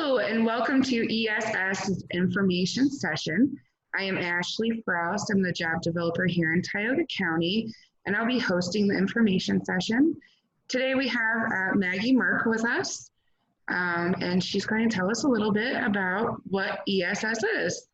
Hello and welcome to ESS information session. I am Ashley Frost. I'm the job developer here in Tioga County, and I'll be hosting the information session. Today we have Maggie Merck with us, and she's going to tell us a little bit about what ESS is.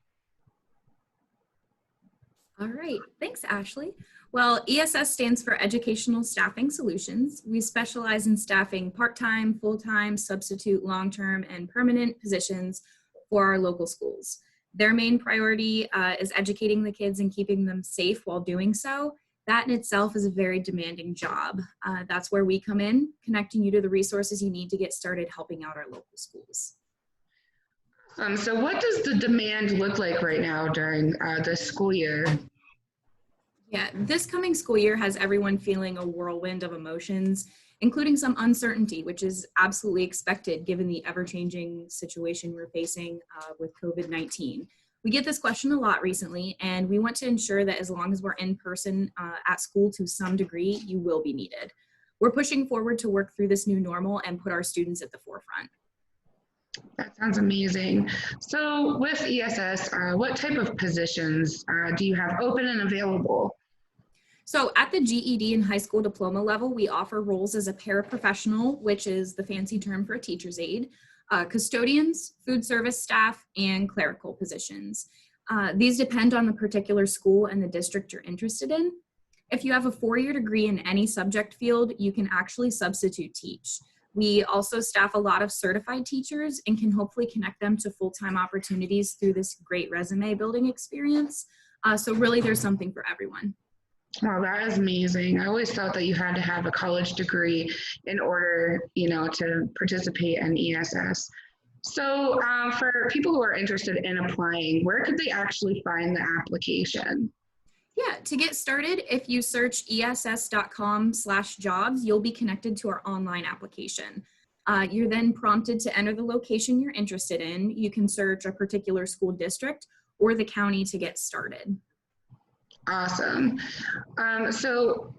All right, thanks, Ashley. Well, ESS stands for Educational Staffing Solutions. We specialize in staffing part-time, full-time, substitute, long-term, and permanent positions for our local schools. Their main priority is educating the kids and keeping them safe while doing so. That in itself is a very demanding job. That's where we come in, connecting you to the resources you need to get started helping out our local schools. So what does the demand look like right now during this school year? Yeah, this coming school year has everyone feeling a whirlwind of emotions, including some uncertainty, which is absolutely expected given the ever-changing situation we're facing with COVID-19. We get this question a lot recently, and we want to ensure that as long as we're in person at school to some degree, you will be needed. We're pushing forward to work through this new normal and put our students at the forefront. That sounds amazing. So with ESS, what type of positions do you have open and available? So at the GED and high school diploma level, we offer roles as a paraprofessional, which is the fancy term for a teacher's aide, custodians, food service staff, and clerical positions. These depend on the particular school and the district you're interested in. If you have a four-year degree in any subject field, you can actually substitute teach. We also staff a lot of certified teachers and can hopefully connect them to full-time opportunities through this great resume building experience. So really there's something for everyone. Wow, that is amazing. I always thought that you had to have a college degree in order, to participate in ESS. So for people who are interested in applying, where could they actually find the application? Yeah, to get started, if you search ess.com/jobs, you'll be connected to our online application. You're then prompted to enter the location you're interested in. You can search a particular school district or the county to get started. Awesome. So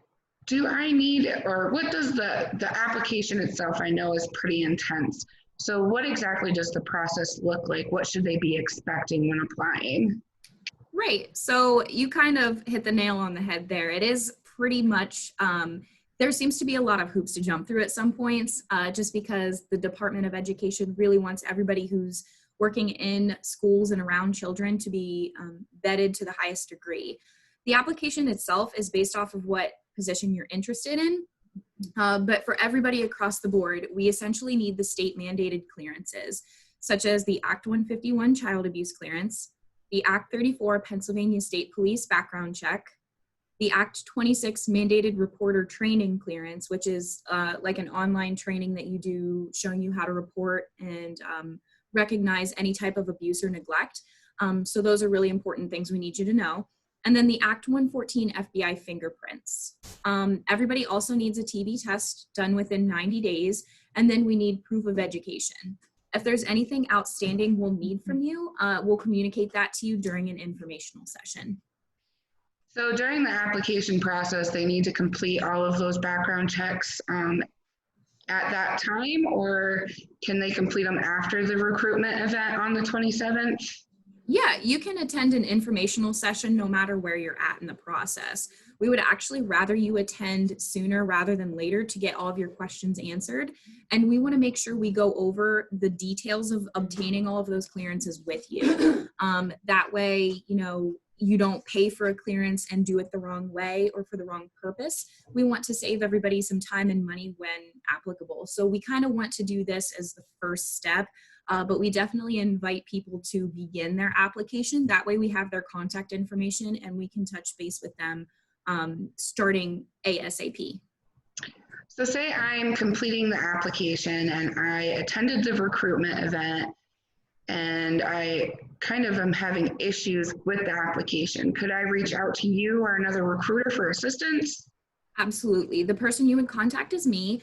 do I need, or what does the application itself, I know is pretty intense. So what exactly does the process look like? What should they be expecting when applying? Right. So you kind of hit the nail on the head there. It is pretty much, there seems to be a lot of hoops to jump through at some points, just because the Department of Education really wants everybody who's working in schools and around children to be vetted to the highest degree. The application itself is based off of what position you're interested in, but for everybody across the board, we essentially need the state mandated clearances, such as the Act 151 child abuse clearance, the Act 34 Pennsylvania State Police background check, the Act 26 mandated reporter training clearance, which is like an online training that you do showing you how to report and recognize any type of abuse or neglect. So those are really important things we need you to know. And then the Act 114 FBI fingerprints. Everybody also needs a TB test done within 90 days, and then we need proof of education. If there's anything outstanding we'll need from you, we'll communicate that to you during an informational session. So during the application process, they need to complete all of those background checks at that time, or can they complete them after the recruitment event on the 27th? Yeah, you can attend an informational session no matter where you're at in the process. We would actually rather you attend sooner rather than later to get all of your questions answered. And we want to make sure we go over the details of obtaining all of those clearances with you. That way, you don't pay for a clearance and do it the wrong way or for the wrong purpose. We want to save everybody some time and money when applicable. So we kind of want to do this as the first step. But we definitely invite people to begin their application. That way we have their contact information and we can touch base with them starting ASAP. So say I'm completing the application and I attended the recruitment event and I kind of am having issues with the application. Could I reach out to you or another recruiter for assistance? Absolutely. The person you would contact is me.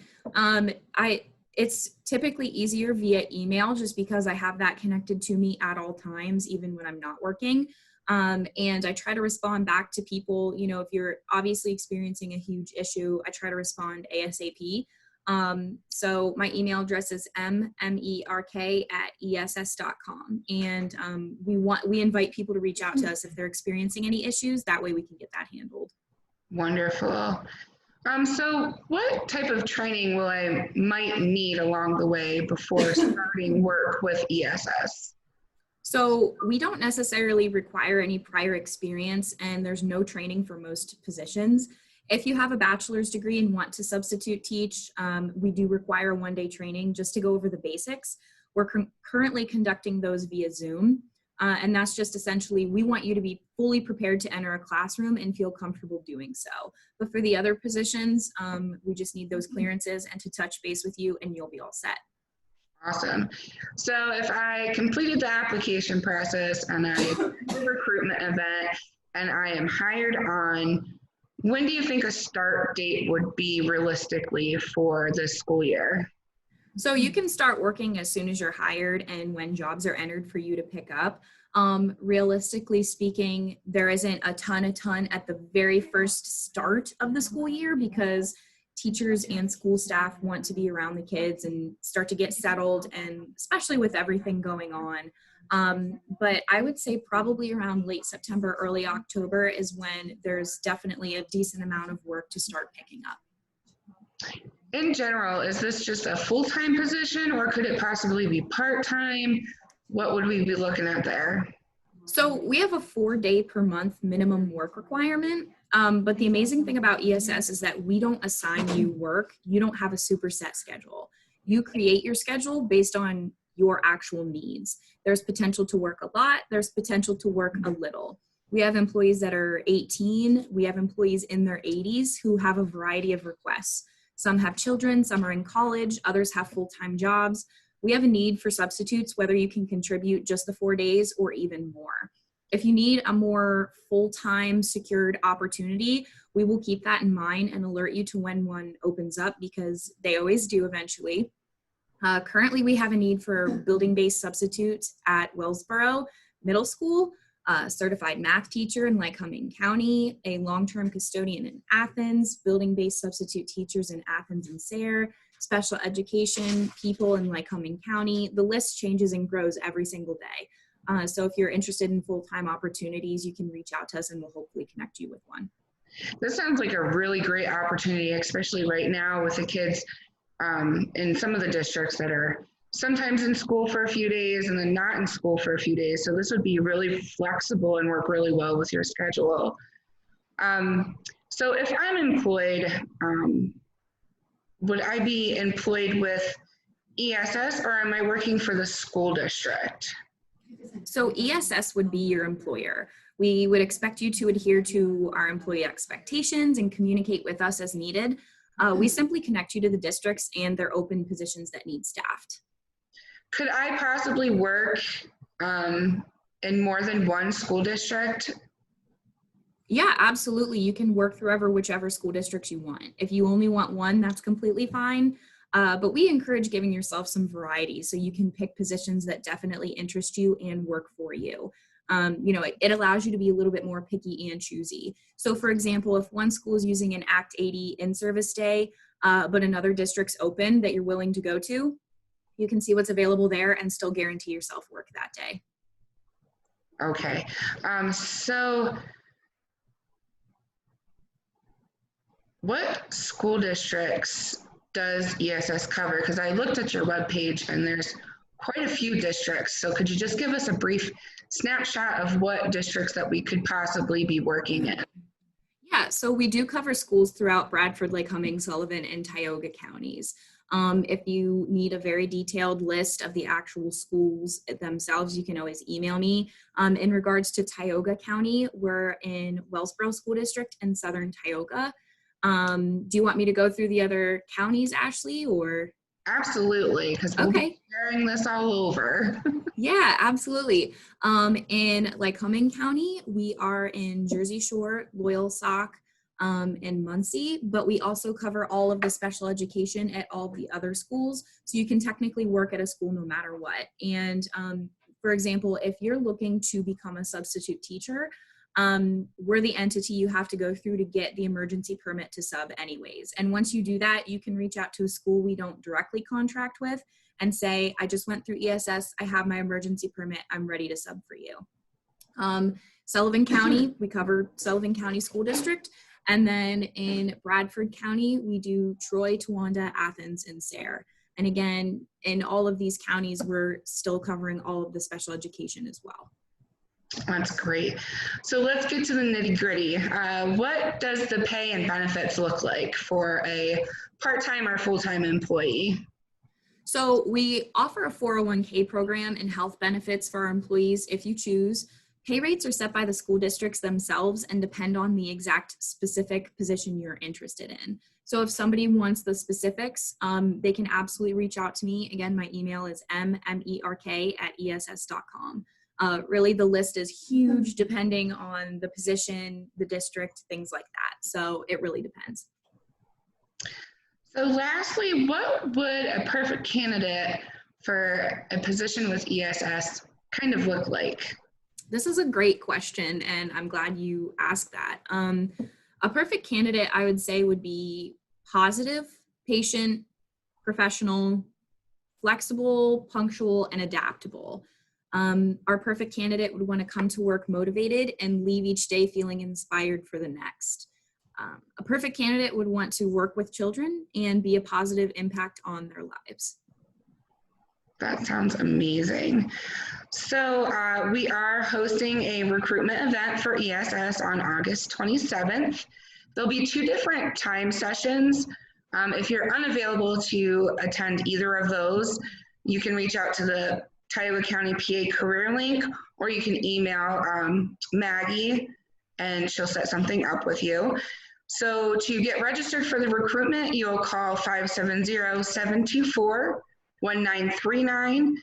It's typically easier via email just because I have that connected to me at all times, even when I'm not working. And I try to respond back to people, if you're obviously experiencing a huge issue, I try to respond ASAP. So my email address is mmerk@ess.com. And we invite people to reach out to us if they're experiencing any issues. That way we can get that handled. Wonderful. So what type of training will I might need along the way before starting work with ESS? So we don't necessarily require any prior experience, and there's no training for most positions. If you have a bachelor's degree and want to substitute teach, we do require one-day training just to go over the basics. We're currently conducting those via Zoom. And that's just essentially, we want you to be fully prepared to enter a classroom and feel comfortable doing so. But for the other positions, we just need those clearances and to touch base with you, and you'll be all set. Awesome. So if I completed the application process and I attended the recruitment event and I am hired on, when do you think a start date would be realistically for this school year? So you can start working as soon as you're hired and when jobs are entered for you to pick up. Realistically speaking, there isn't a ton at the very first start of the school year because teachers and school staff want to be around the kids and start to get settled, and especially with everything going on. But I would say probably around late September, early October is when there's definitely a decent amount of work to start picking up. In general, is this just a full-time position or could it possibly be part-time? What would we be looking at there? So we have a 4-day per month minimum work requirement. But the amazing thing about ESS is that we don't assign you work. You don't have a super set schedule. You create your schedule based on your actual needs. There's potential to work a lot. There's potential to work a little. We have employees that are 18. We have employees in their 80s who have a variety of requests. Some have children, some are in college, others have full-time jobs. We have a need for substitutes, whether you can contribute just the 4 days or even more. If you need a more full-time secured opportunity, we will keep that in mind and alert you to when one opens up, because they always do eventually. Currently, we have a need for building-based substitutes at Wellsboro Middle School, a certified math teacher in Lycoming County, a long-term custodian in Athens, building-based substitute teachers in Athens and Sayre, special education people in Lycoming County. The list changes and grows every single day. So if you're interested in full-time opportunities, you can reach out to us and we'll hopefully connect you with one. This sounds like a really great opportunity, especially right now with the kids in some of the districts that are sometimes in school for a few days and then not in school for a few days. So this would be really flexible and work really well with your schedule. So if I'm employed, would I be employed with ESS or am I working for the school district? So ESS would be your employer. We would expect you to adhere to our employee expectations and communicate with us as needed. We simply connect you to the districts and their open positions that need staffed. Could I possibly work in more than one school district? Yeah, absolutely. You can work through whichever school districts you want. If you only want one, that's completely fine. But we encourage giving yourself some variety so you can pick positions that definitely interest you and work for you. It allows you to be a little bit more picky and choosy. So for example, if one school is using an Act 80 in-service day, but another district's open that you're willing to go to, you can see what's available there and still guarantee yourself work that day. Okay. So what school districts does ESS cover? Because I looked at your webpage and there's quite a few districts. So could you just give us a brief snapshot of what districts that we could possibly be working in? Yeah, so we do cover schools throughout Bradford, Lycoming, Sullivan, and Tioga counties. If you need a very detailed list of the actual schools themselves, you can always email me. In regards to Tioga County, we're in Wellsboro School District and Southern Tioga. Do you want me to go through the other counties, Ashley, or? Absolutely, because we'll be sharing this all over. Yeah, absolutely. In Lycoming County, we are in Jersey Shore, Loyalsock, and Muncie, but we also cover all of the special education at all the other schools. So you can technically work at a school no matter what. And for example, if you're looking to become a substitute teacher, we're the entity you have to go through to get the emergency permit to sub anyways. And once you do that, you can reach out to a school we don't directly contract with and say, I just went through ESS, I have my emergency permit, I'm ready to sub for you. Sullivan County, we cover Sullivan County School District. And then in Bradford County, we do Troy, Towanda, Athens, and Sayre. And again, in all of these counties, we're still covering all of the special education as well. That's great. So let's get to the nitty gritty. What does the pay and benefits look like for a part-time or full-time employee? So we offer a 401k program and health benefits for our employees if you choose. Pay rates are set by the school districts themselves and depend on the exact specific position you're interested in. So if somebody wants the specifics, they can absolutely reach out to me. Again, my email is mmerk@ess.com. Really, the list is huge depending on the position, the district, things like that. So it really depends. So lastly, what would a perfect candidate for a position with ESS kind of look like? This is a great question, and I'm glad you asked that. A perfect candidate, I would say, would be positive, patient, professional, flexible, punctual, and adaptable. Our perfect candidate would want to come to work motivated and leave each day feeling inspired for the next. A perfect candidate would want to work with children and be a positive impact on their lives. That sounds amazing. So we are hosting a recruitment event for ESS on August 27th. There'll be 2 different time sessions. If you're unavailable to attend either of those, you can reach out to the Tioga County PA career link, or you can email Maggie and she'll set something up with you. So to get registered for the recruitment, you'll call 570-724-1939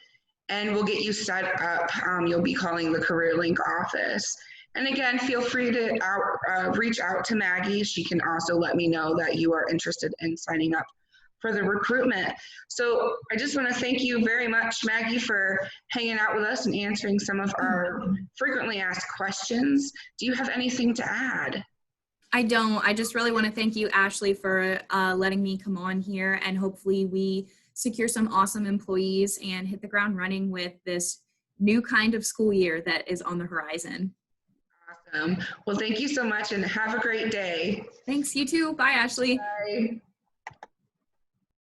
and we'll get you set up. You'll be calling the career link office. And again, feel free to reach out to Maggie. She can also let me know that you are interested in signing up for the recruitment. So I just want to thank you very much, Maggie, for hanging out with us and answering some of our frequently asked questions. Do you have anything to add? I don't. I just really want to thank you, Ashley, for letting me come on here, and hopefully we secure some awesome employees and hit the ground running with this new kind of school year that is on the horizon. Awesome. Well, thank you so much and have a great day. Thanks, you too. Bye, Ashley. Bye.